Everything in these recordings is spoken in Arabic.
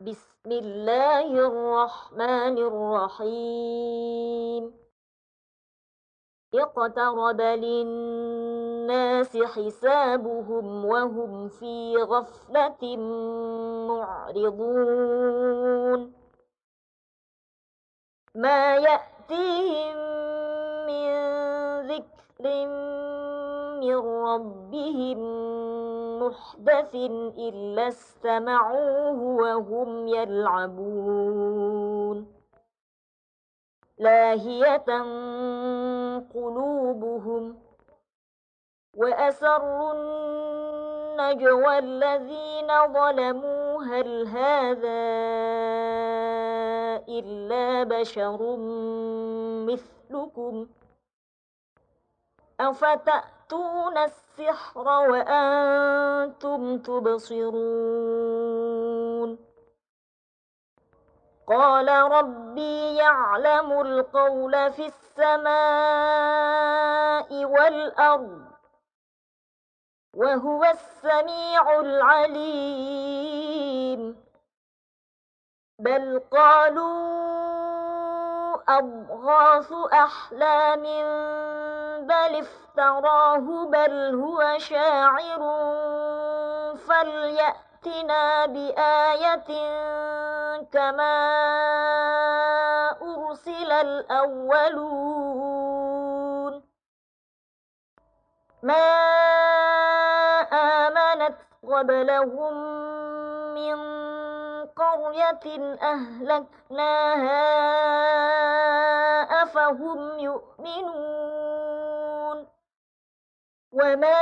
بسم الله الرحمن الرحيم. اقترب للناس حسابهم وهم في غفلة معرضون. ما يأتيهم من ذكر من ربهم محدث إلا استمعوه وهم يلعبون لاهية قلوبهم وأسروا النجوى الذين ظلموا هل هذا إلا بشر مثلكم أفتأتون السحر وأنتم تبصرون قال ربي يعلم القول في السماء والأرض وهو السميع العليم بل قالوا أضغاث أحلام بل افتراه بل هو شاعر فليأتنا بآية كما أرسل الأولون ما آمنت قبلهم من قرية أهلكناها أفهم يؤمنون وما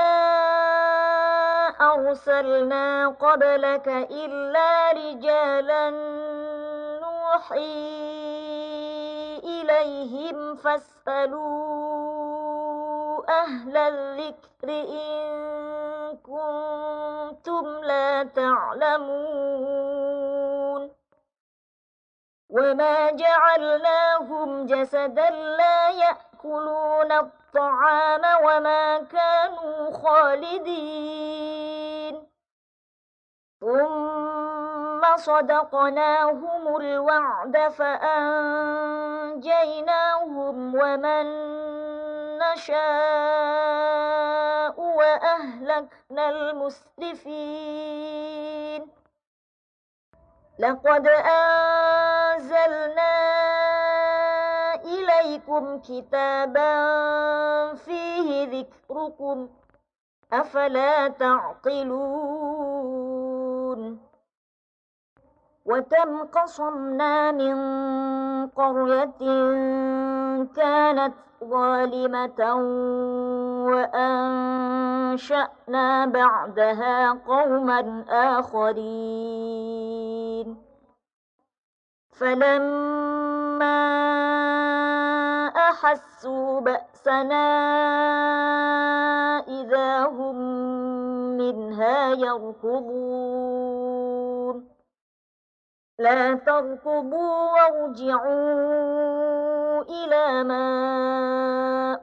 أرسلنا قبلك إلا رجالا نوحي إليهم فاسألوا أهل الذكر إن كنتم لا تعلمون وما جعلناهم جسدا لا يأكلون الطعام وما كانوا خالدين ثم صدقناهم الوعد فأنجيناهم ومن نشاء وأهلكنا المسرفين لقد أنزلنا إليكم كتابا فيه ذكركم أفلا تعقلون وكم قصمنا من قرية كانت ظالمة وأنشأنا بعدها قوما آخرين فلما أحسوا بأسنا إذا هم منها يركضون لا تركضوا وارجعوا إلى ما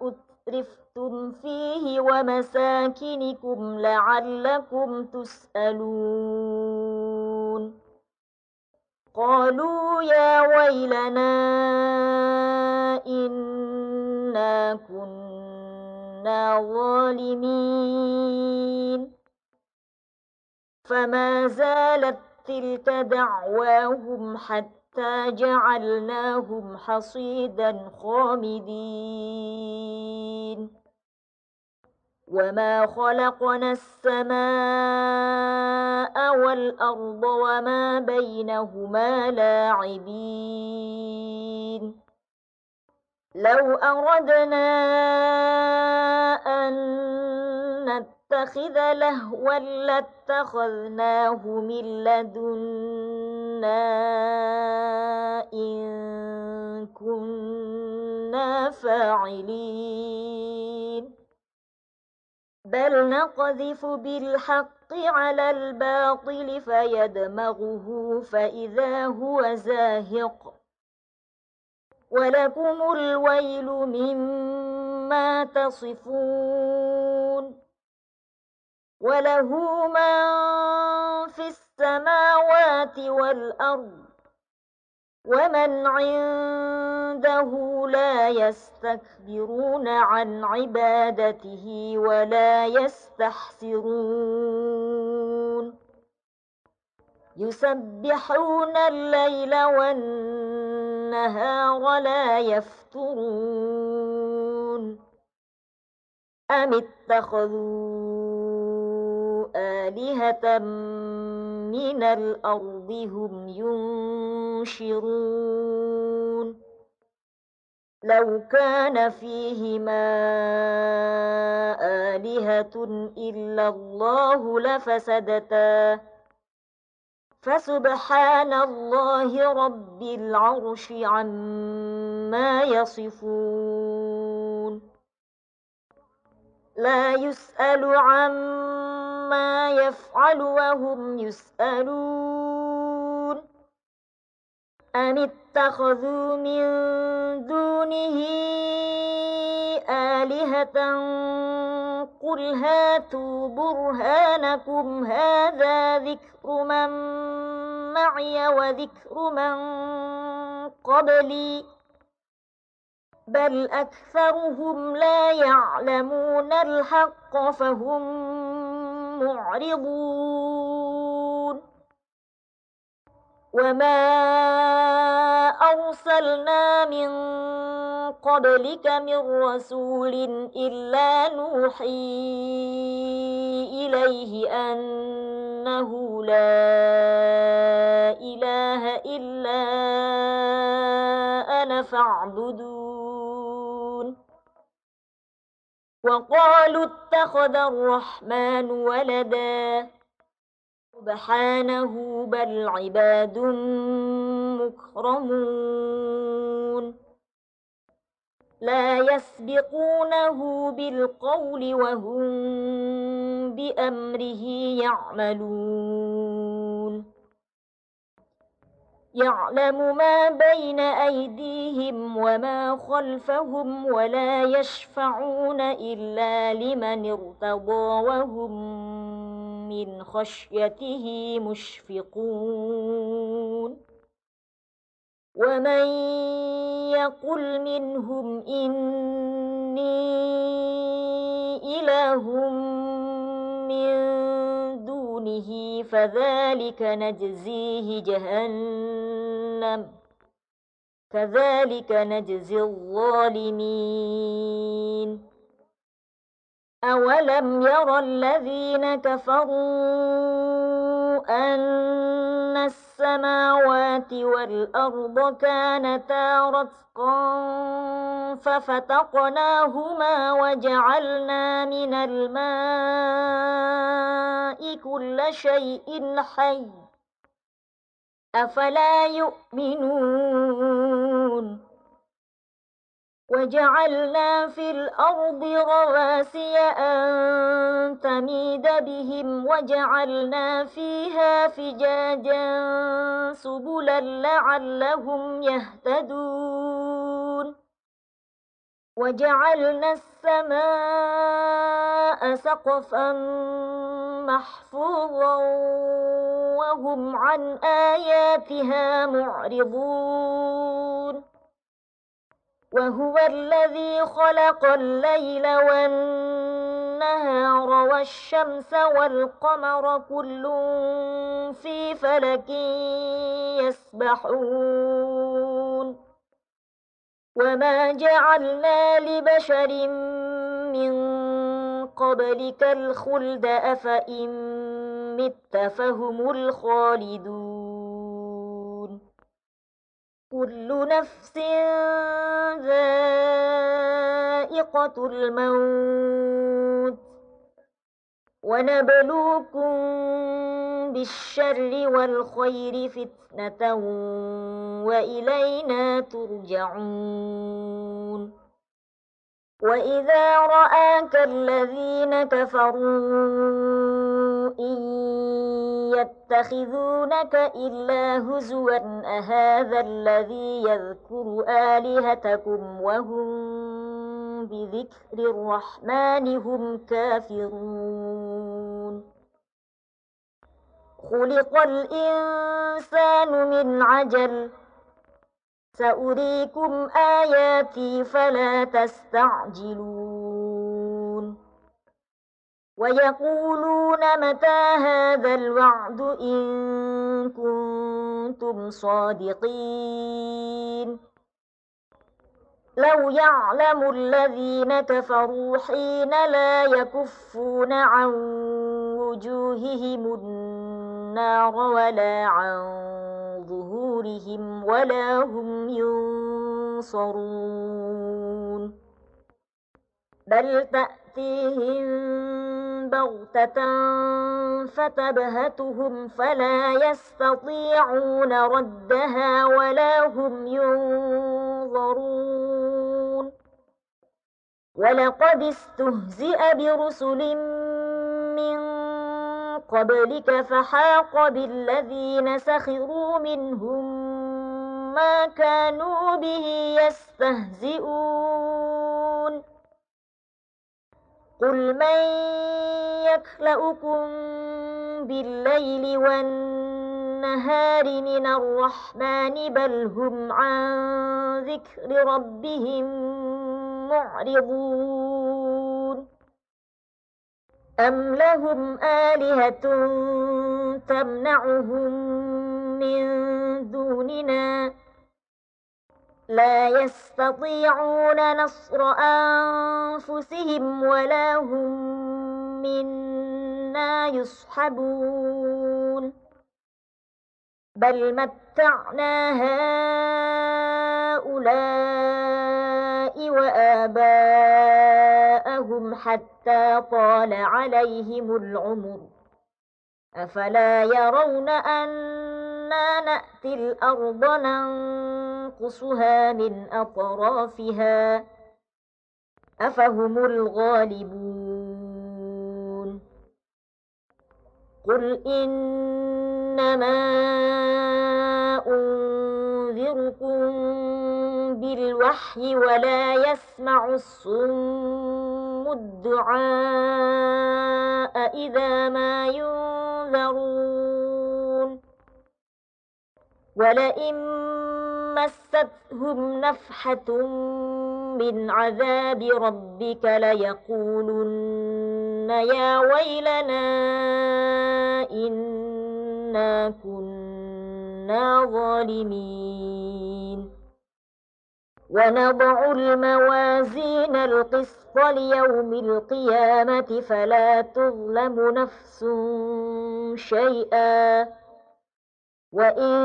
أترفتم فيه ومساكنكم لعلكم تسألون قالوا يا ويلنا إنا كنا ظالمين فما زالت تلك دعواهم حتى جعلناهم حصيدا خامدين وما خلقنا السماء والأرض وما بينهما لاعبين لو أردنا أن نتخذ لهوا لاتخذناه من لدنا إن كنا فاعلين بل نقذف بالحق على الباطل فيدمغه فإذا هو زاهق ولكم الويل مما تصفون وله من في السماوات والأرض ومن عنده لا يستكبرون عن عبادته ولا يستحسرون يسبحون الليل والنهار لا يفترون أم اتخذوا آلهة من الأرض هم ينشرون لو كان فيهما آلهة إلا الله لفسدتا فسبحان الله رب العرش عما يصفون لا يسأل عما يفعل وهم يسألون أم اتخذوا من دونه آلهة قل هاتوا برهانكم هذا ذكر من معي وذكر من قبلي بل أكثرهم لا يعلمون الحق فهم معرضون وما أرسلنا من قبلك من رسول إلا نوحي إليه أنه لا إله إلا أنا فاعبدون وقالوا اتخذ الرحمن ولدا سبحانه بل عباد مكرمون لا يسبقونه بالقول وهم بأمره يعملون يعلم ما بين أيديهم وما خلفهم ولا يشفعون إلا لمن ارتضى وهم من خشيته مشفقون ومن يقل منهم إني إله من دونه فذلك نجزيه جهنم كذلك نجزي الظالمين أولم ير الذين كفروا أن السماوات والأرض كانتا رتقا ففتقناهما وجعلنا من الماء كل شيء حي أفلا يؤمنون وجعلنا في الأرض رواسي أن تميد بهم وجعلنا فيها فجاجا سبلا لعلهم يهتدون وجعلنا السماء سقفا محفوظا وهم عن آياتها معرضون وهو الذي خلق الليل والنهار والشمس والقمر كل في فلك يسبحون وما جعلنا لبشر من قبلك الخلد أفإن مت فهم الخالدون كل نفس ذائقة الموت ونبلوكم بالشر والخير فتنة وإلينا ترجعون وإذا رآك الذين كفروا إن يتخذونك إلا هزوا أهذا الذي يذكر آلهتكم وهم بذكر الرحمن هم كافرون خلق الإنسان من عجل سأريكم آياتي فلا تستعجلون ويقولون متى هذا الوعد إن كنتم صادقين لو يعلم الذين كفروا حين لا يكفون عن وجوههم النار ولا عن ظهورهم ولا هم ينصرون بل تأتيهم بغتة فتبهتهم فلا يستطيعون ردها ولا هم ينظرون ولقد استهزئ برسل من قبلك فحاق بالذين سخروا منهم ما كانوا به يستهزئون قل من يكلؤكم بالليل والنهار من الرحمن بل هم عن ذكر ربهم معرضون أم لهم آلهة تمنعهم من دوننا لا يستطيعون نصر أنفسهم ولا هم منا يصحبون بل متعنا هؤلاء وآباءهم حتى طال عليهم العمر أفلا يرون أنا نأتي الأرض ننقصها من أطرافها أفهم الغالبون قل إنما أنذركم بالوحي ولا يسمع الصم الدعاء إذا ما ينذرون ولئن مستهم نفحة من عذاب ربك ليقولن يا ويلنا إنا كنا ظالمين ونضع الموازين القسط ليوم القيامة فلا تظلم نفس شيئا وإن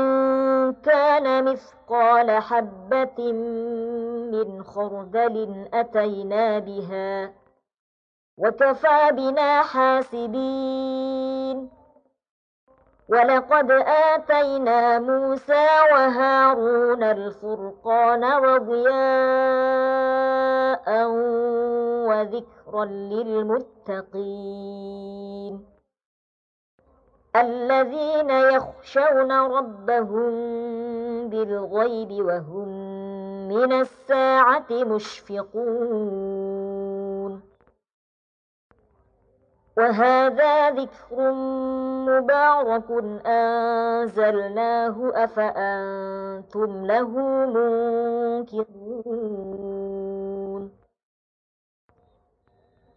كان مثقال حبة من خردل أتينا بها وكفى بنا حاسبين ولقد آتينا موسى وهارون الفرقان وضياء وذكرا للمتقين الذين يخشون ربهم بالغيب وهم من الساعة مشفقون وهذا ذكر مبارك أنزلناه أفأنتم له منكرون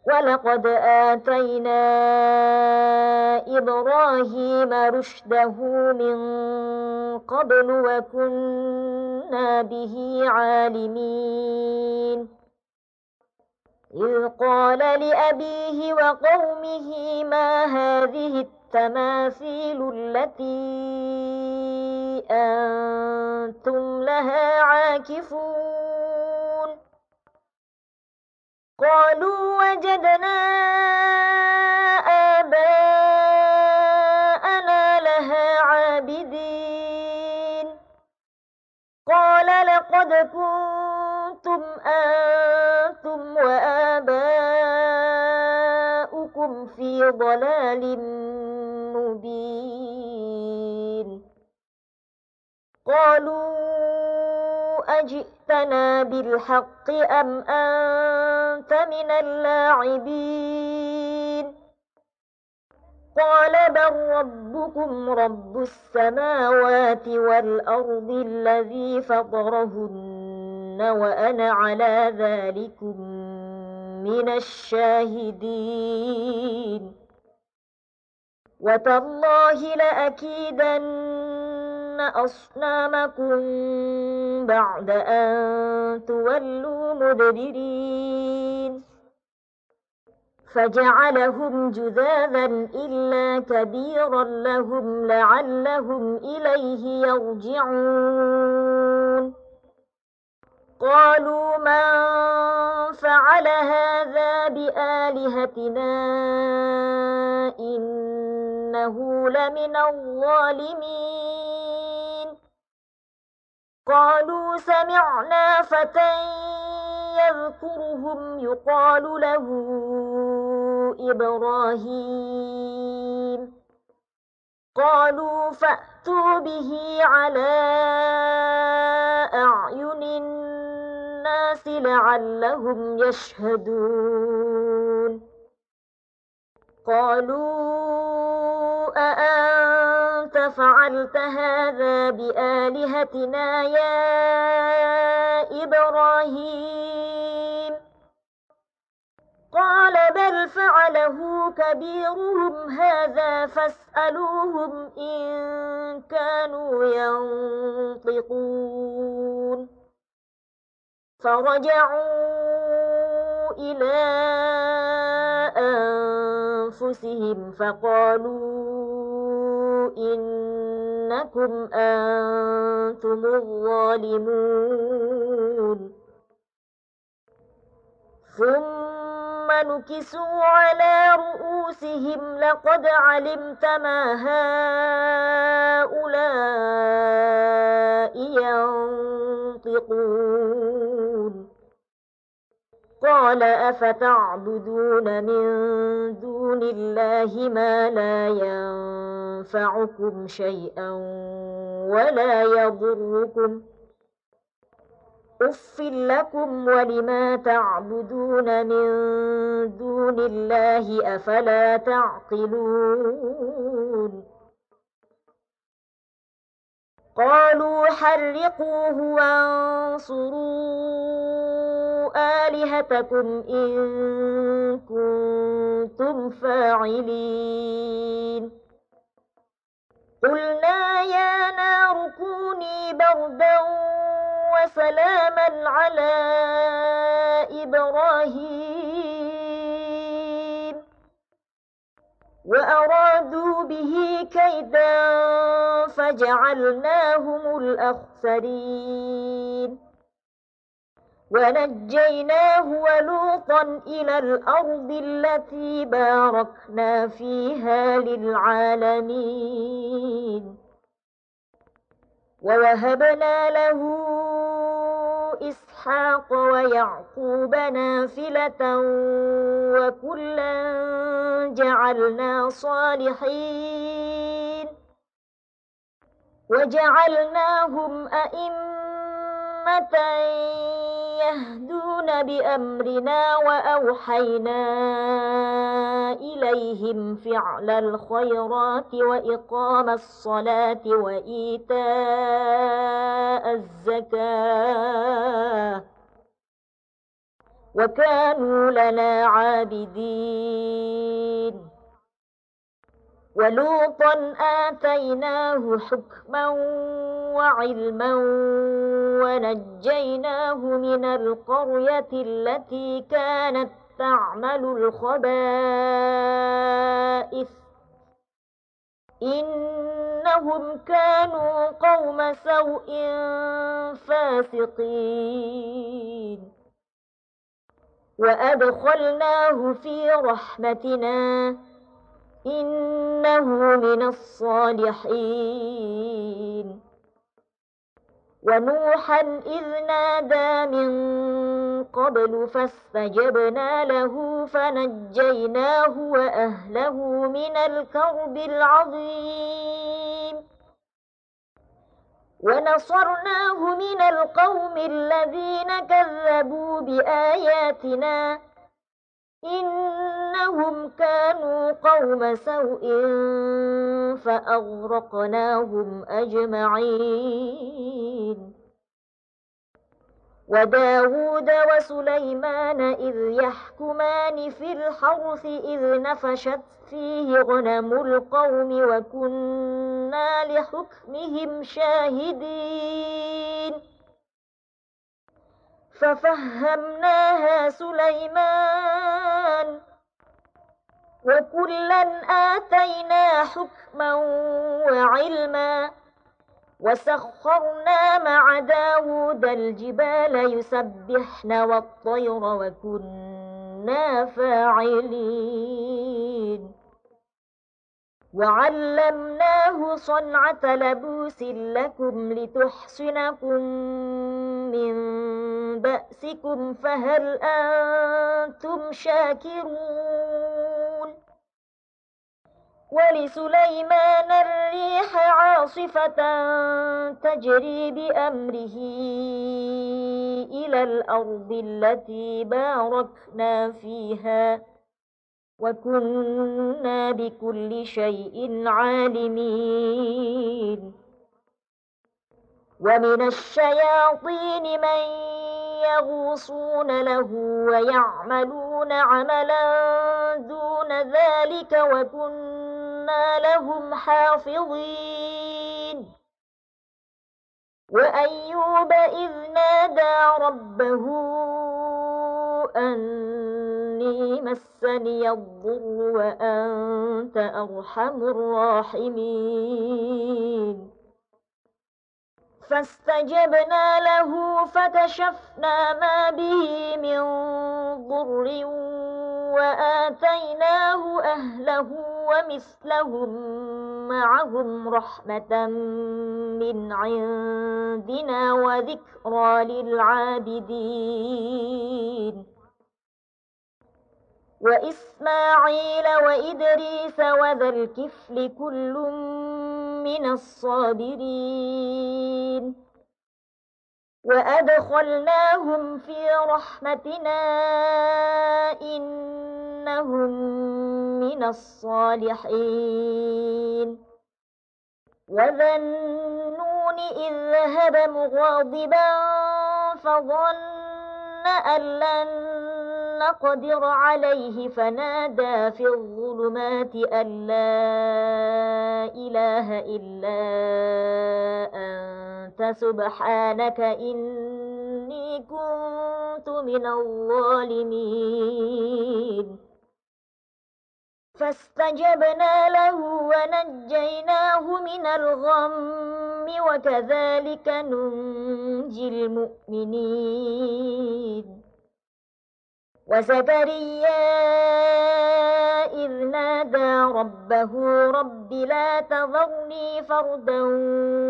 ولقد آتينا إبراهيم رشده من قبل وكنا به عالمين إذ قال لأبيه وقومه ما هذه التماثيل التي أنتم لها عاكفون قالوا وجدنا آباءنا لها عابدين قال لقد كنتم أنتم وآباؤكم في ضلال مبين قالوا أجئتنا بالحق أم أنت من اللاعبين قال بل ربكم رب السماوات والأرض الذي فطرهن وأنا على ذلكم من الشاهدين وتالله لأكيدن أصنامكم بعد أن تولوا مدبرين فجعلهم جذاذا إلا كبيرا لهم لعلهم إليه يرجعون قالوا من فعل هذا بآلهتنا إنه لمن الظالمين قالوا سمعنا فتى يذكرهم يقال له إبراهيم قالوا فأتوا به على أعين الناس لعلهم يشهدون قالوا أأنت فعلت هذا بآلهتنا يا إبراهيم قال بل فعله كبيرهم هذا فاسألوهم إن كانوا ينطقون فرجعوا إلى أنفسهم فقالوا إنكم أنتم الظالمون ثم نكسوا على رؤوسهم لقد علمت ما هؤلاء ينطقون قال أفتعبدون من دون الله ما لا ينفعكم شيئا ولا يضركم أف لكم ولما تعبدون من دون الله أفلا تعقلون قالوا حرقوه وانصروا آلهتكم إن كنتم فاعلين قلنا يا نار كوني بردا وسلاما على إبراهيم وأرادوا به كيدا فجعلناهم الأخسرين ونجيناه ولوطا إلى الأرض التي باركنا فيها للعالمين ووهبنا له إسحاق ويعقوب نافلة وكلا جعلنا صالحين وجعلناهم أئمة يهدون بأمرنا وأوحينا إليهم فعل الخيرات وإقام الصلاة وإيتاء الزكاة وكانوا لنا عابدين ولوطا آتيناه حكما وعلما ونجيناه من القرية التي كانت تعمل الخبائث إنهم كانوا قوم سوء فاسقين وأدخلناه في رحمتنا إنه من الصالحين ونوحا إذ نادى من قبل فاستجبنا له فنجيناه وأهله من الكرب العظيم ونصرناه من القوم الذين كذبوا بآياتنا إنهم كانوا قوم سوء فأغرقناهم أجمعين. وداود وسليمان إذ يحكمان في الحرث إذ نفشت فيه غنم القوم وكنا لحكمهم شاهدين. ففهمناها سليمان وكلا آتينا حكما وعلما وسخرنا مع داود الجبال يسبحن والطير وكنا فاعلين. وعلمناه صنعة لبوس لكم لتحصنكم من بأسكم فهل أنتم شاكرون. ولسليمان الريح عاصفة تجري بأمره إلى الأرض التي باركنا فيها وكنا بكل شيء عالمين. ومن الشياطين من يغوصون له ويعملون عملا دون ذلك وكنا لهم حافظين. وأيوب إذ نادى ربه أني مسني الضر وأنت أرحم الراحمين. فاستجبنا له فكشفنا ما به من ضر وآتيناه أهله ومثلهم معهم رحمة من عندنا وذكرى للعابدين. وإسماعيل وإدريس وذا الكفل كل من الصابرين وأدخلناهم في رحمتنا إنهم من الصالحين. وذا النون إذ ذهب مغاضبا فظن أن لن نقدر عليه فنادى في الظلمات أن لا إله إلا أنت سبحانك إني كنت من الظالمين. فاستجبنا له ونجيناه من الغم وكذلك ننجي المؤمنين. وزكريا إذ نادى ربه رب لا تذرني فردا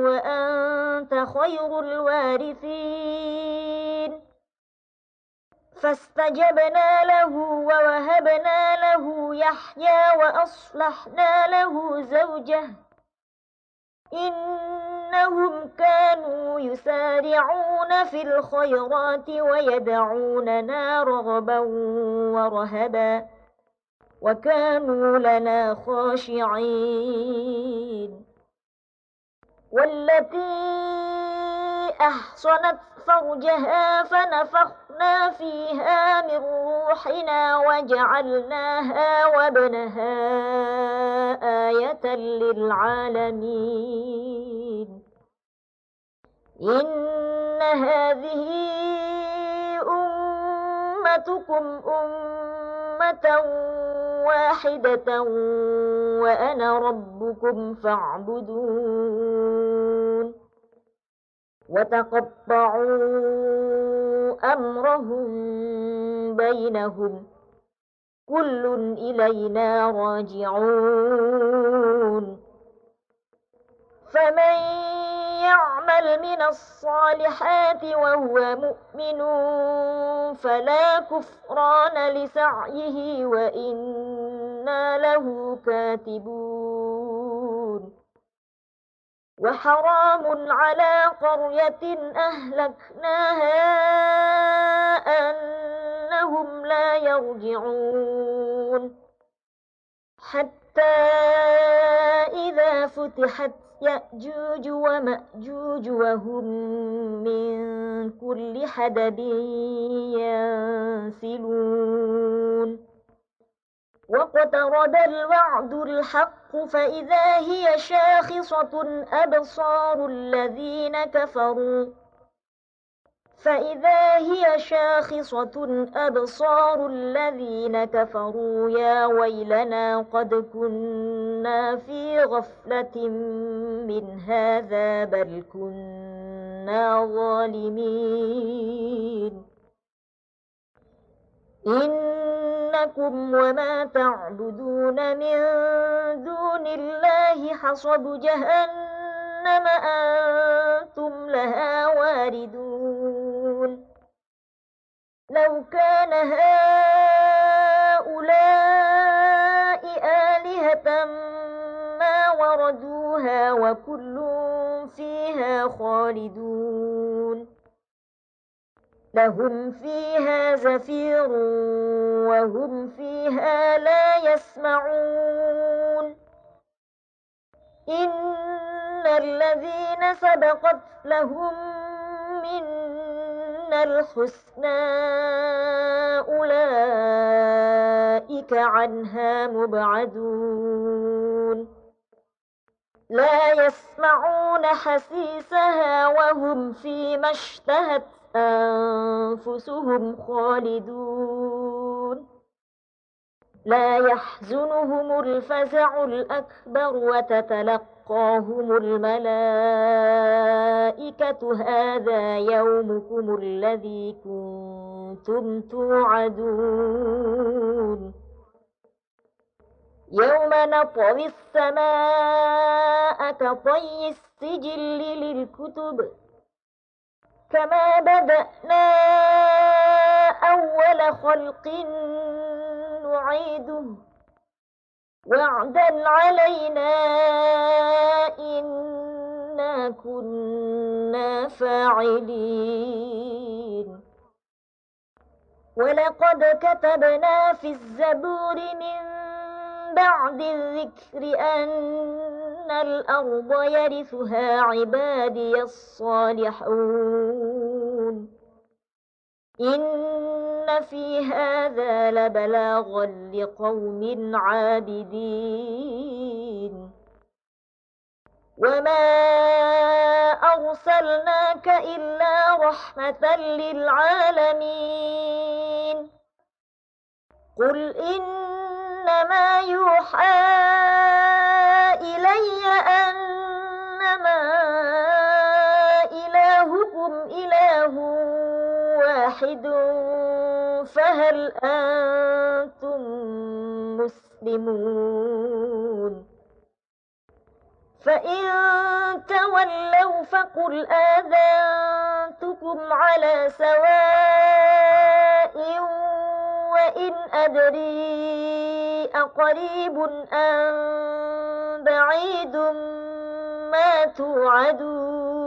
وأنت خير الوارثين. فاستجبنا له ووهبنا له يحيى وأصلحنا له زوجه إنهم كانوا يسارعون في الخيرات ويدعوننا رغبا ورهبا وكانوا لنا خاشعين. والتي أحصنت فرجها فنفخنا فيها من روحنا وجعلناها وابنها آية للعالمين. إن هذه أمتكم أمة واحدة وأنا ربكم فاعبدون. وتقطعوا أمرهم بينهم كل إلينا راجعون. فمن يعمل من الصالحات وهو مؤمن فلا كفران لسعيه وإنا له كاتبون. وحرام على قرية أهلكناها كأنهم لا يرجعون حتى إذا فتحت يأجوج ومأجوج وهم من كل حدب ينسلون واقترب الوعد الحق فإذا هي شاخصة أبصار الذين كفروا يا ويلنا قد كنا في غفلة من هذا بل كنا ظالمين إنكم وما تعبدون من دون الله حصب جهنم أنتم لها واردون لو كان هؤلاء آلهة ما وردوها وكل فيها خالدون لهم فيها زفير وهم فيها لا يسمعون إن الذين سبقت لهم منا الحسنى أولئك عنها مبعدون لا يسمعون حسيسها وهم فيما اشتهت أنفسهم خالدون لا يحزنهم الفزع الأكبر وتتلقاهم الملائكة هذا يومكم الذي كنتم توعدون يوم نطوي السماء كطي السجل للكتب كما بدأنا أول خلق نعيده وعدا علينا إنا كنا فاعلين ولقد كتبنا في الزبور من بعد الذكر أن الأرض يرثها عبادي الصالحون إن في هذا لبلاغا لقوم عابدين وما أرسلناك إلا رحمة للعالمين قل إنما يوحى إلي أنما إلهكم إله واحد فهل أنتم مسلمون فإن تولوا فقل آذنتكم على سواء وإن أدري أقريب أم بعيد ما توعدون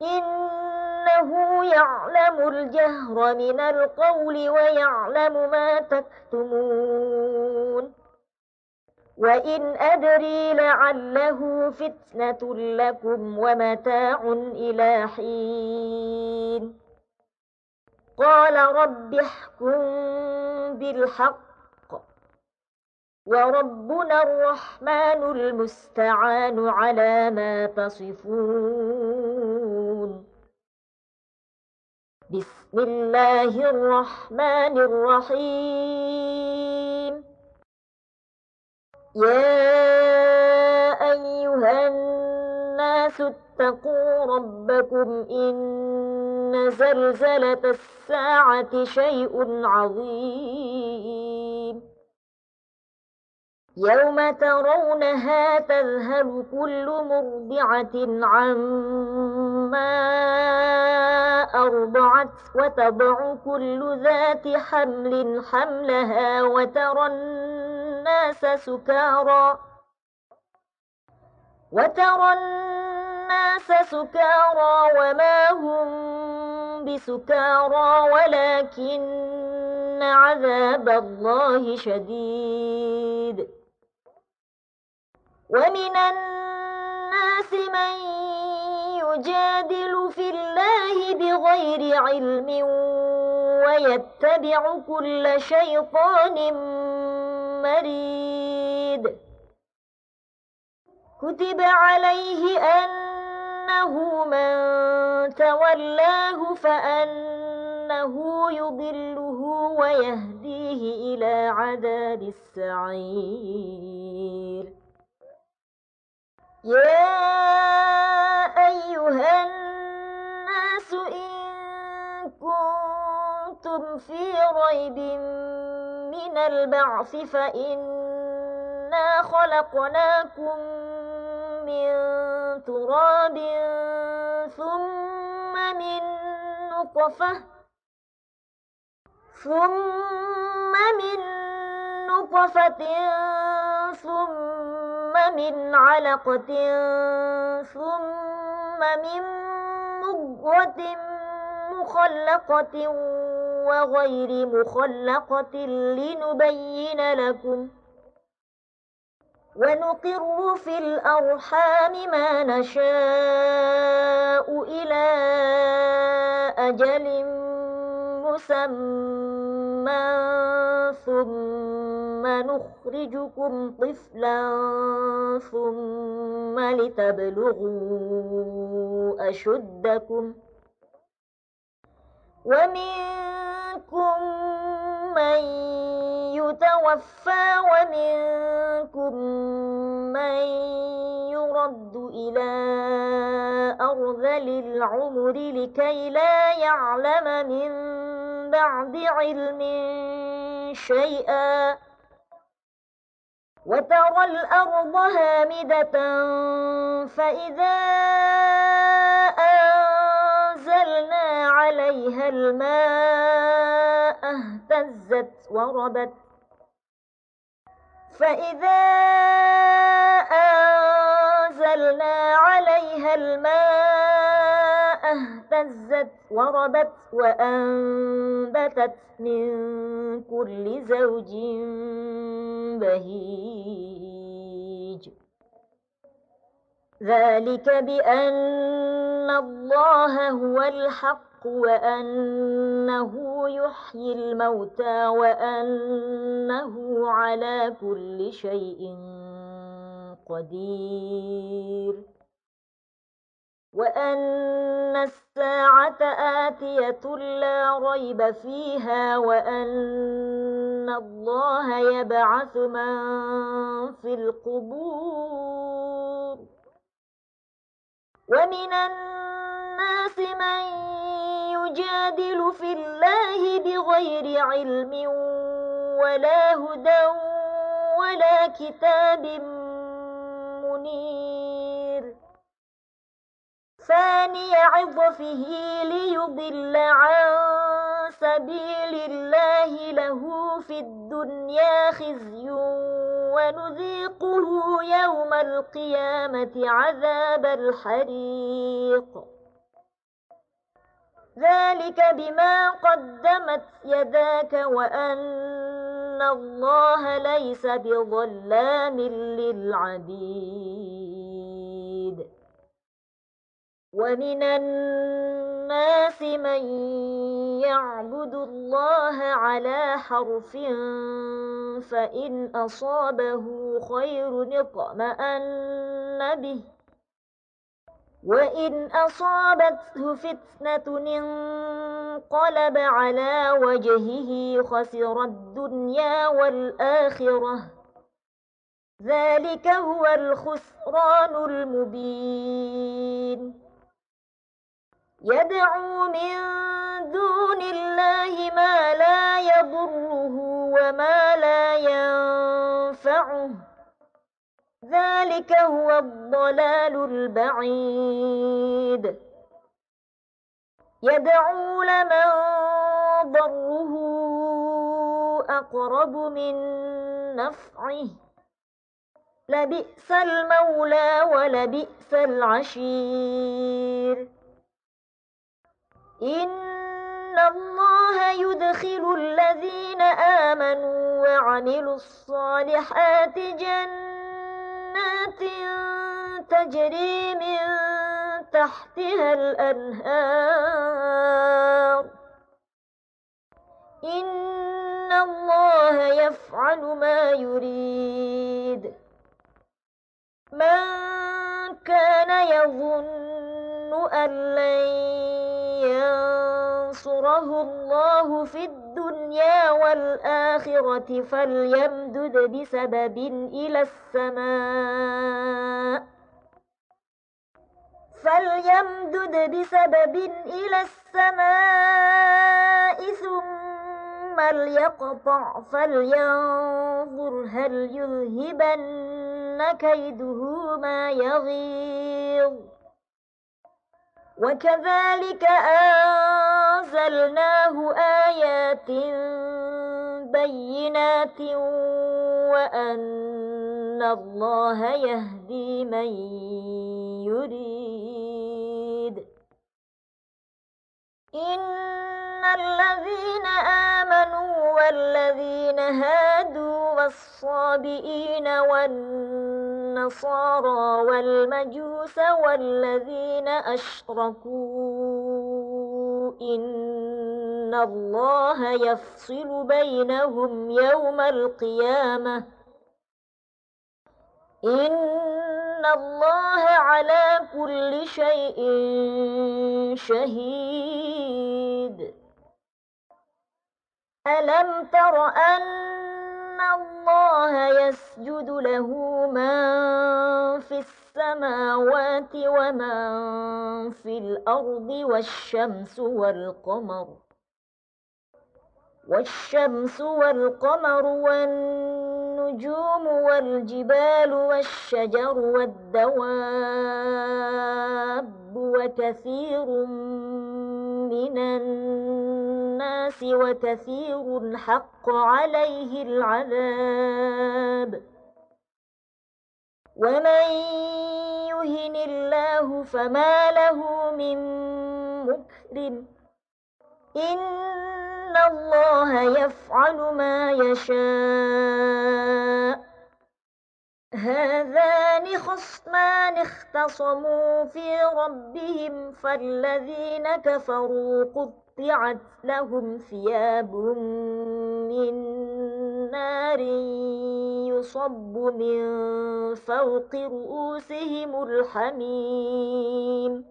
إنه يعلم الجهر من القول ويعلم ما تكتمون وإن أدري لعله فتنة لكم ومتاع إلى حين قال رب احكم بالحق وربنا الرحمن المستعان على ما تصفون بسم الله الرحمن الرحيم يا أيها الناس اتقوا ربكم إن زلزلة الساعة شيء عظيم يوم ترونها تذهل كل مرضعة عما أرضعت وتضع كل ذات حمل حملها وترى الناس سكارى وما هم بسكارى ولكن عذاب الله شديد. ومن الناس من يجادل في الله بغير علم ويتبع كل شيطان مريد. كتب عليه أنه من تولاه فأنه يضله ويهديه إلى عذاب السعير. يا أيها الناس إن كنتم في ريب من البعث فإنا خلقناكم من تراب ثم من نطفة ثم من علقة ثم من مضغة مخلقة وغير مخلقة لنبين لكم. ونقر في الأرحام ما نشاء إلى أجل مسمى ثم نخرجكم طفلا ثم لتبلغوا أشدكم. ومنكم من يتوفى ومنكم من يرد إلى أرذل العمر لكي لا يعلم من بعد علم شيئا. وترى الأرض هامدة فإذا أنزلنا عليها الماء اهتزت وربت وأنبتت من كل زوج بهيج. ذلك بأن الله هو الحق وأنه يحيي الموتى وأنه على كل شيء قدير. وأن الساعة آتية لا ريب فيها وأن الله يبعث من في القبور. ومن الناس من يجادل في الله بغير علم ولا هدى ولا كتاب منير. ثاني عطفه ليضل عن سبيل الله له في الدنيا خزي ونذيقه يوم القيامة عذاب الحريق. ذلك بما قدمت يداك وأن الله ليس بظلام للعبيد. ومن الناس من يعبد الله على حرف فإن أصابه خير اطمأن به وإن أصابته فتنة انقلب على وجهه خسر الدنيا والآخرة. ذلك هو الخسران المبين. يدعو من دون الله ما لا يضره وما لا ينفعه. ذلك هو الضلال البعيد. يدعو لمن ضره أقرب من نفعه. لبئس المولى ولبئس العشير. إن الله يدخل الذين آمنوا وعملوا الصالحات جنات تجري من تحتها الأنهار إن الله يفعل ما يريد. من كان يظن أن لن ينصره الله في الدنيا والآخرة فليمدد بسبب إلى السماء ثم ليقطع فلينظر هل يذهبن كيده ما يغيظ. وكذلك أنزلناه آيات بينات وأن الله يهدي من يريد. إن الذين آمنوا والذين هادوا والصابئين والنصارى والمجوس والذين أشركوا إن الله يفصل بينهم يوم القيامة إن الله على كل شيء شهيد. ألم تر أن الله يسجد له من في السماوات ومن في الأرض والشمس والقمر والنجوم والجبال والشجر والدواب وكثير من الناس وكثير حق عليه العذاب. ومن يهن الله فما له من مكرم إن الله يفعل ما يشاء. هذان خصمان اختصموا في ربهم فالذين كفروا قطعت لهم ثياب من نار يصب من فوق رؤوسهم الحميم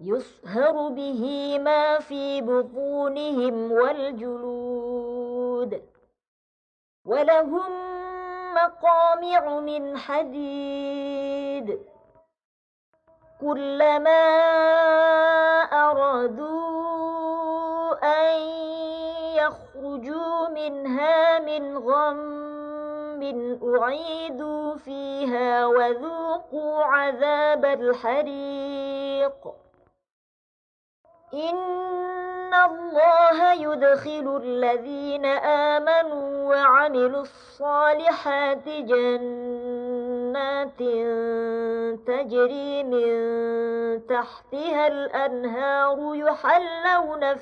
يصهر به ما في بطونهم والجلود ولهم مقامع من حديد كلما أرادوا أن يخرجوا منها من غم أعيدوا فيها وذوقوا عذاب الحريق. إن الله يدخل الذين آمنوا وعملوا الصالحات جنات تجري من تحتها الأنهار يحلون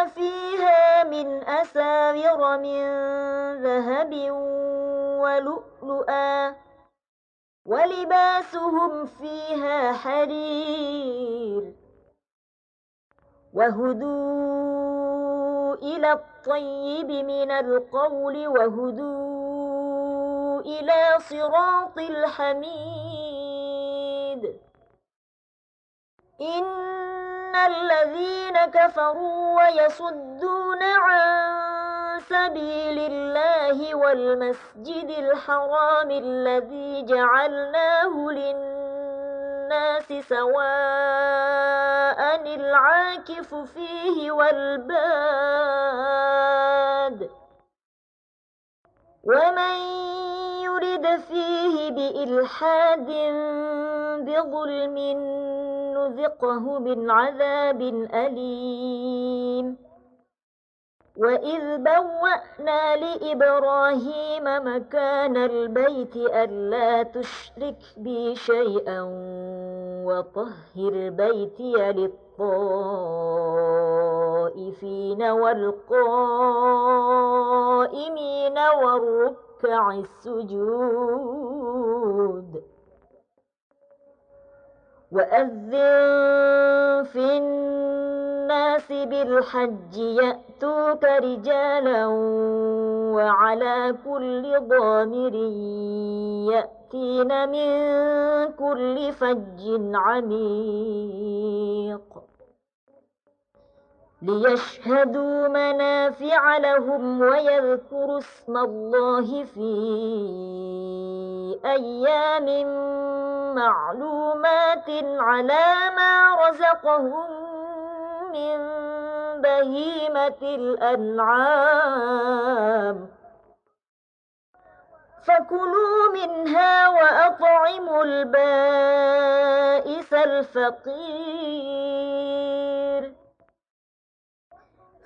فيها من أساور من ذهب ولؤلؤا ولباسهم فيها حرير وهدوا إلى الطيب من القول وهدوا إلى صراط الحميد. إن الذين كفروا ويصدون عن سبيل الله والمسجد الحرام الذي جعلناه للناس سواء العاكف فيه والباد ومن يرد فيه بإلحاد بظلم نذقه من عذاب أليم. وإذ بوأنا لإبراهيم مكان البيت ألا تشرك بي شيئا وطهر بيتي للطائفين والقائمين والركع السجود وأذن في الناس بالحج يأتوك رجالا وعلى كل ضامر يأتين من كل فج عميق ليشهدوا منافع لهم ويذكروا اسم الله في أيام معلومات على ما رزقهم من بهيمة الأنعام فكلوا منها وأطعموا البائس الفقير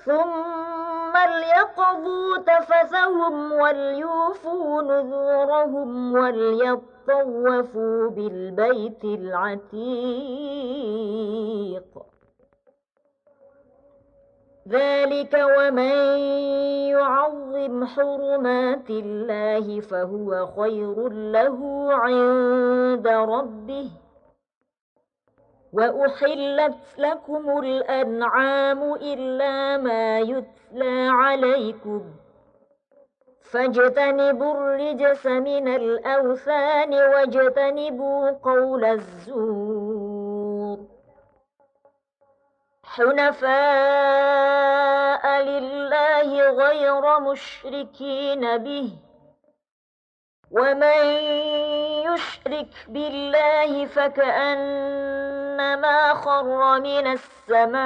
ثم ليقضوا تفثهم وليوفوا نذورهم وليطوفوا بالبيت العتيق ذلك ومن يعظم حرمات الله فهو خير له عند ربه وأحلت لكم الأنعام إلا ما يتلى عليكم فاجتنبوا الرجس من الأوثان واجتنبوا قول الزور حنفاء لله غير مشركين به ومن يشرك بالله فكأنما خر من السماء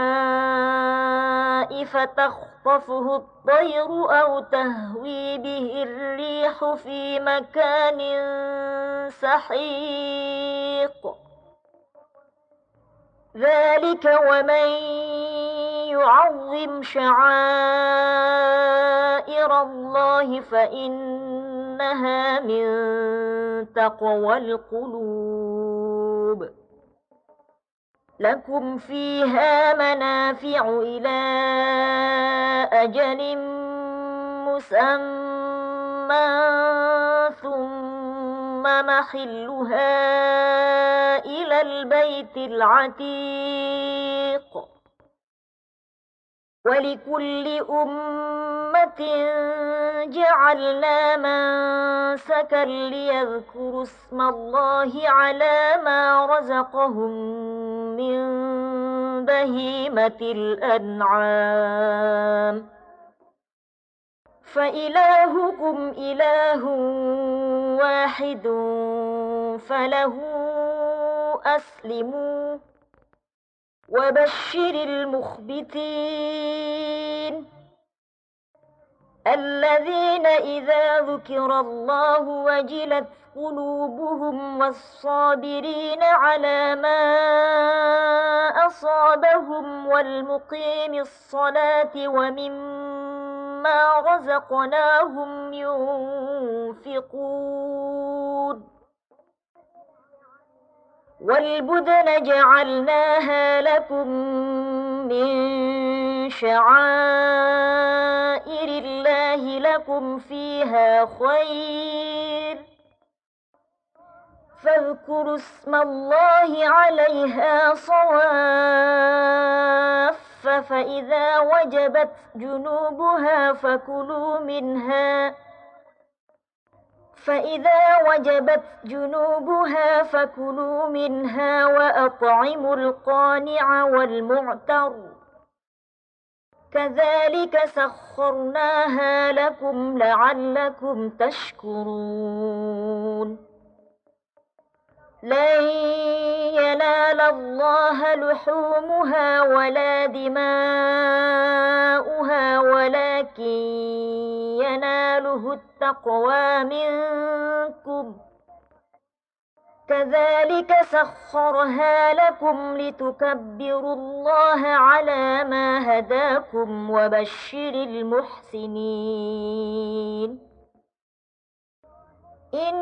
فتخطفه الطير أو تهوي به الريح في مكان سحيق ذلك ومن يعظم شعائر الله فإنها من تقوى القلوب لكم فيها منافع إلى أجل مسمى ثم محلها إلى البيت العتيق ولكل أمة جعلنا منسكا ليذكروا اسم الله على ما رزقهم من بهيمة الأنعام فإلهكم إله واحد فله أسلموا وبشر المخبتين الذين إذا ذكر الله وجلت قلوبهم والصابرين على ما أصابهم والمقيم الصلاة ومما رزقناهم ينفقون والبدن جعلناها لكم من شعائر الله لكم فيها خير فاذكروا اسم الله عليها صواف فإذا وجبت جنوبها فكلوا منها وأطعموا القانع والمعتر كذلك سخرناها لكم لعلكم تشكرون لن ينال الله لحومها ولا دماؤها ولكن يناله التقوى منكم كذلك سخرها لكم لتكبروا الله على ما هداكم وبشر المحسنين إن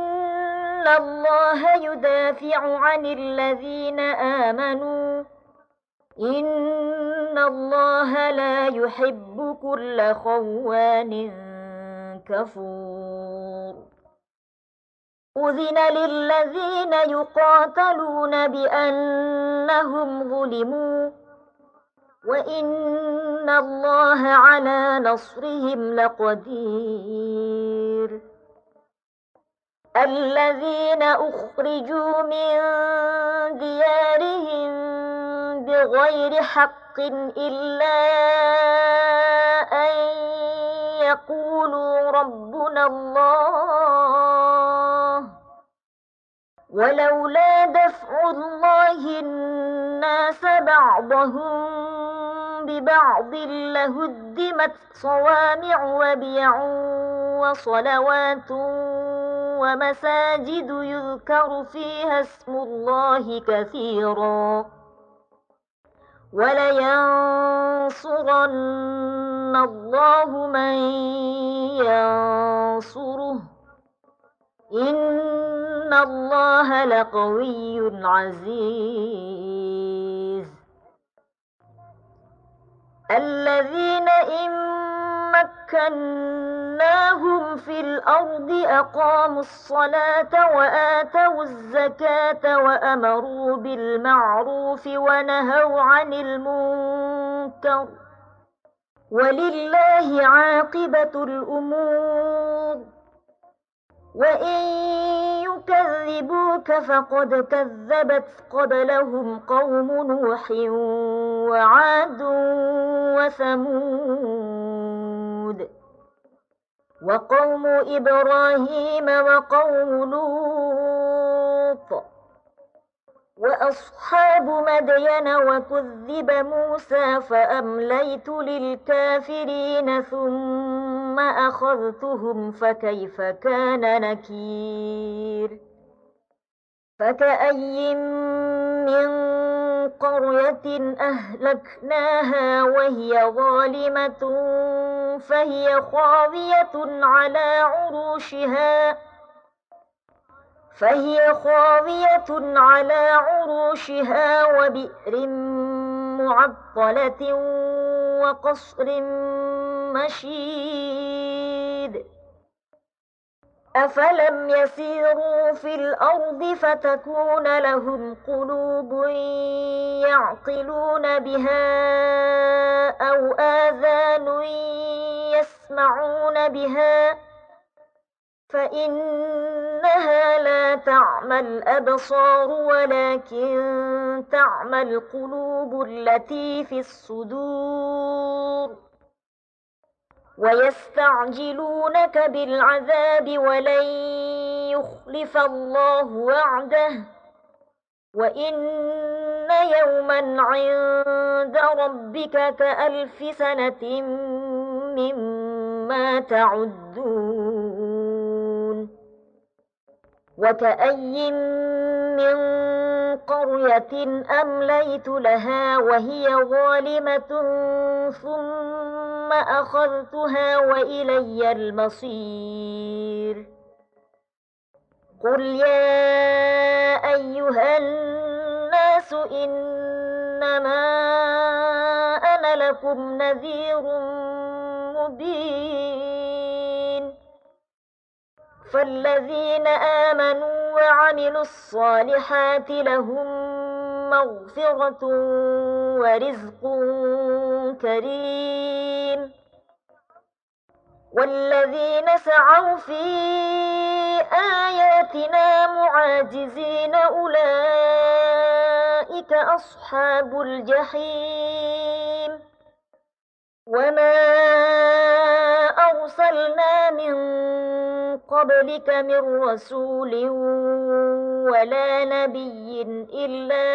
الله يدافع عن الذين آمنوا إن الله لا يحب كل خوان كفور أذن للذين يقاتلون بأنهم ظلموا وإن الله على نصرهم لقدير الذين أخرجوا من ديارهم بغير حق إلا أن يقولوا ربنا الله ولولا دفع الله الناس بعضهم ببعض لهدمت صوامع وبيع وصلوات ومساجد يذكر فيها اسم الله كثيرا ولينصرن الله من ينصره إن الله لقوي عزيز الذين إن مكناهم في الأرض أقاموا الصلاة وآتوا الزكاة وأمروا بالمعروف ونهوا عن المنكر ولله عاقبة الأمور وإن يكذبوك فقد كذبت قبلهم قوم نوح وعاد وثمود وقوم إبراهيم وقوم لوط وأصحاب مدين وكذب موسى فأمليت للكافرين ثم أخذتهم فكيف كان نكير فكأي من قرية أهلكناها وهي ظالمة فهي خاوية على عروشها وبئر معطلة وقصر مشيد أفلم يسيروا في الأرض فتكون لهم قلوب يعقلون بها أو آذان يسمعون بها فإنها لا تعمى الأبصار ولكن تعمى القلوب التي في الصدور ويستعجلونك بالعذاب ولن يخلف الله وعده وإن يوما عند ربك كألف سنة مما تعدون وكأي من قرية أمليت لها وهي ظالمة ثم أخذتها وإلي المصير قل يا أيها الناس إنما أنا لكم نذير مبين فالذين آمنوا وعملوا الصالحات لهم مغفرة ورزق كريم والذين سعوا في آياتنا معاجزين أولئك أصحاب الجحيم وما أرسلنا من قبلك من رسول ولا نبي إلا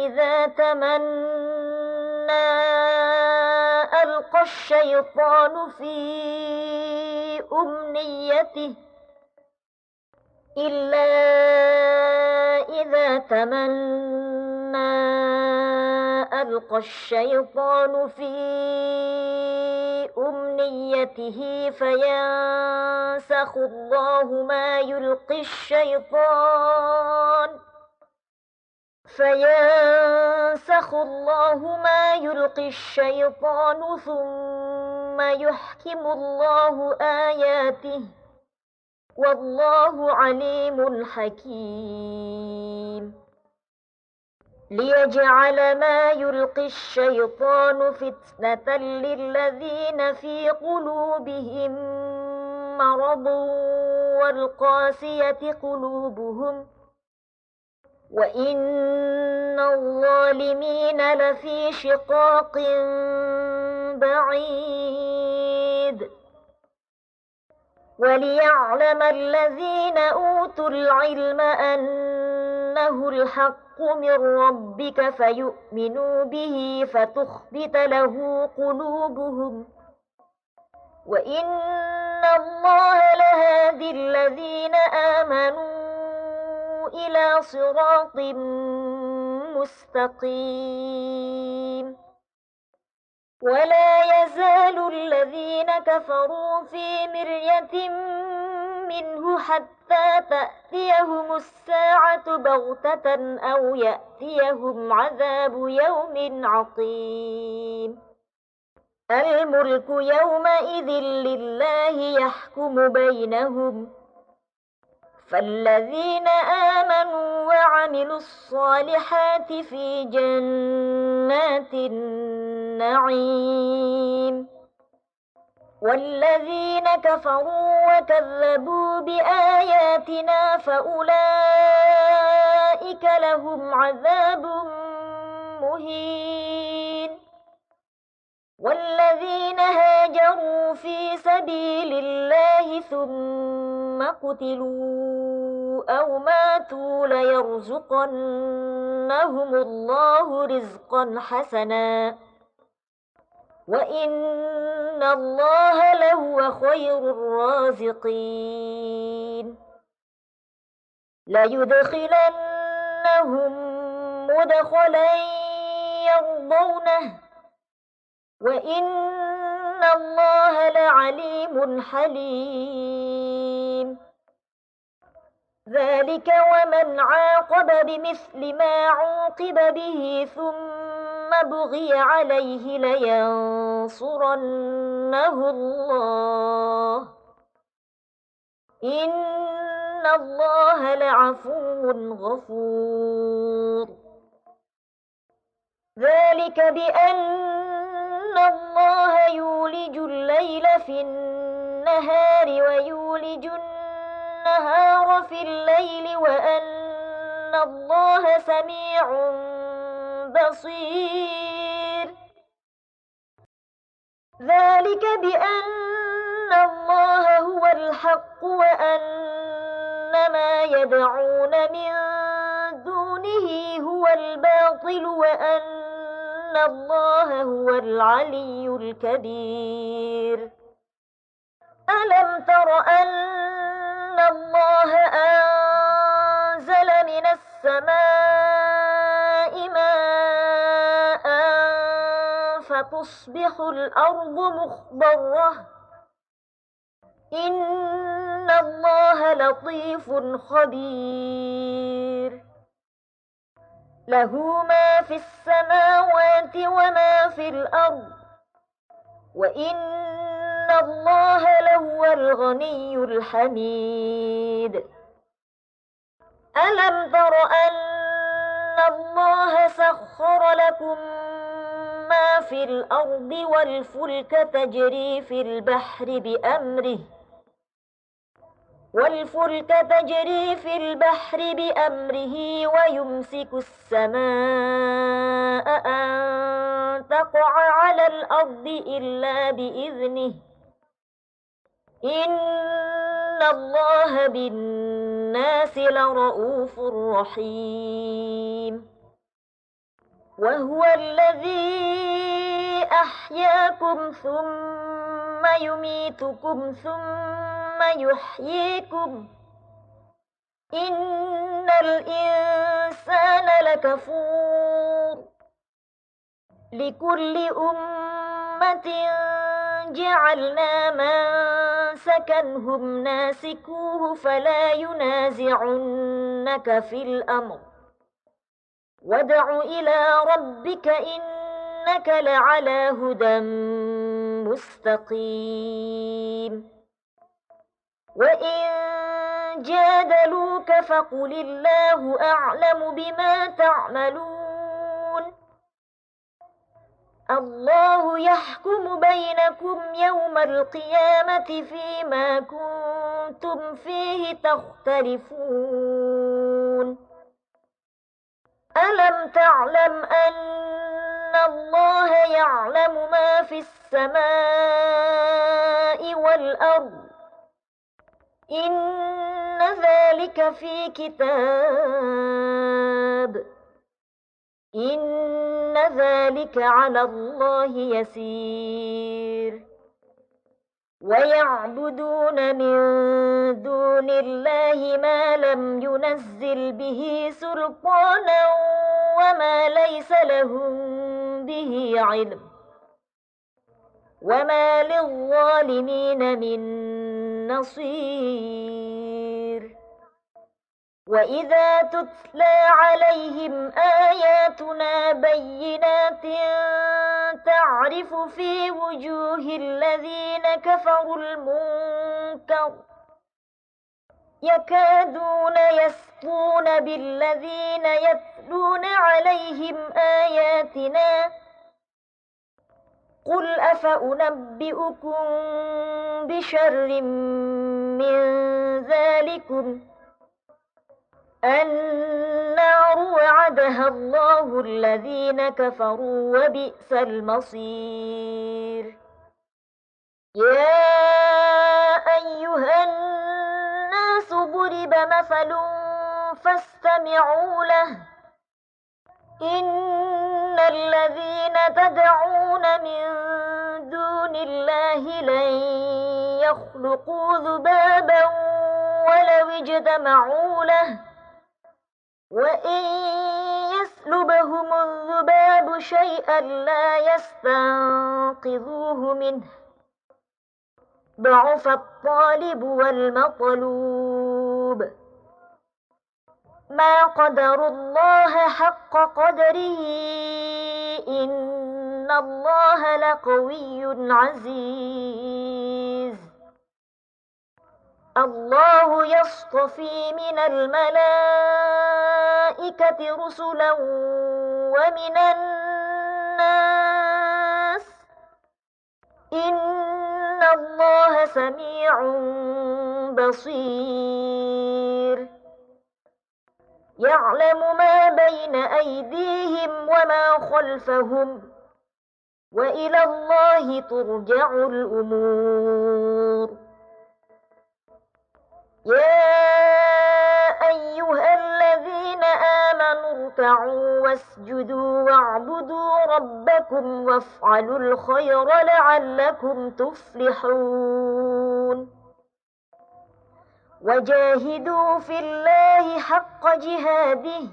إذا تمنى ألقى الشيطان في أمنيته فينسخ الله ما يلقي الشيطان ثم يحكم الله آياته والله عليم حكيم ليجعل ما يلقي الشيطان فتنة للذين في قلوبهم مرض والقاسية قلوبهم وإن الظالمين لفي شقاق بعيد وليعلم الذين أوتوا العلم أنه الحق من ربك فيؤمنوا به فتخبت له قلوبهم وإن الله لهادي الذين آمنوا إلى صراط مستقيم ولا يزال الذين كفروا في مرية منه حتى تأتيهم الساعة بغتة أو يأتيهم عذاب يوم عقيم الملك يومئذ لله يحكم بينهم فالذين آمنوا وعملوا الصالحات في جنات النعيم والذين كفروا وكذبوا بآياتنا فأولئك لهم عذاب مهين والذين هاجروا في سبيل الله ثم قتلوا أو ماتوا ليرزقنهم الله رزقا حسنا وإن الله لهو خير الرازقين ليدخلنهم مدخلا يرضونه وإن الله لعليم حليم ذلك ومن عاقب بمثل ما عوقب به ثم بغي عليه لينصرنه الله إن الله لعفو غفور ذلك بأن الله يولج الليل في النهار ويولج النهار في الليل وأن الله سميع بصير ذلك بأن الله هو الحق وأن ما يدعون من دونه هو الباطل وأن الله هو العلي الكبير ألم تر أن الله أنزل من السماء ماء فتصبح الأرض مخضرة إن الله لطيف خبير له ما في السماوات وما في الأرض وإن الله لهو الغني الحميد ألم تر أن الله سخر لكم ما في الأرض والفلك تجري في البحر بأمره ويمسك السماء أن تقع على الأرض إلا بإذنه إن الله بالناس لرؤوف رحيم وهو الذي أحياكم ثم يميتكم ثم يحييكم إن الإنسان لكفور لكل أمة جعلنا منسكا هم ناسكوه فلا ينازعنك في الأمر وادع إلى ربك إنك لعلى هدى مستقيم وإن جادلوك فقل الله أعلم بما تعملون الله يحكم بينكم يوم القيامة فيما كنتم فيه تختلفون ألم تعلم أن الله يعلم ما في السماء والأرض إن ذلك في كتاب إن ذلك على الله يسير ويعبدون من دون الله ما لم ينزل به سلطانا وما ليس لهم به علم وما للظالمين من نصير وإذا تتلى عليهم آياتنا بينات تعرف في وجوه الذين كفروا المنكر يكادون يسطون بالذين يتلون عليهم آياتنا قل أفأنبئكم بشر من ذلكم النار وعدها الله الذين كفروا وبئس المصير يا أيها الناس ضرب مثل فاستمعوا له إن الذين تدعون من دون الله لن يخلقوا ذبابا ولو اجتمعوا له وإن يسلبهم الذباب شيئا لا يستنقذوه منه ضعف الطالب والمطلوب ما قدروا الله حق قدره إن الله لقوي عزيز الله يصطفي من الملائكة رسلا ومن الناس إن الله سميع بصير يعلم ما بين أيديهم وما خلفهم وإلى الله ترجع الأمور يا أيها الذين آمنوا اركعوا واسجدوا واعبدوا ربكم وافعلوا الخير لعلكم تفلحون وجاهدوا في الله حق جهاده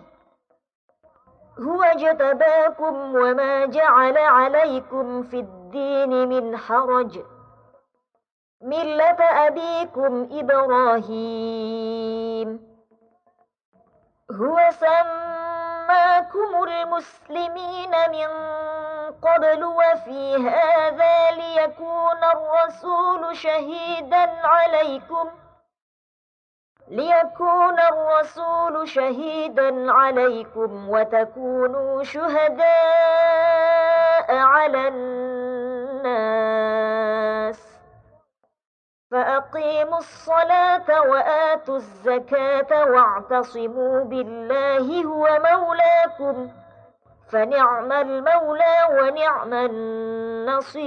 هو اجتباكم وما جعل عليكم في الدين من حرج ملة أبيكم إبراهيم هو سماكم المسلمين من قبل وفي هذا ليكون الرسول شهيدا عليكم وتكونوا شهداء على الناس فأقيموا الصلاة وآتوا الزكاة واعتصموا بالله هو مولاكم فنعم المولى ونعم النصير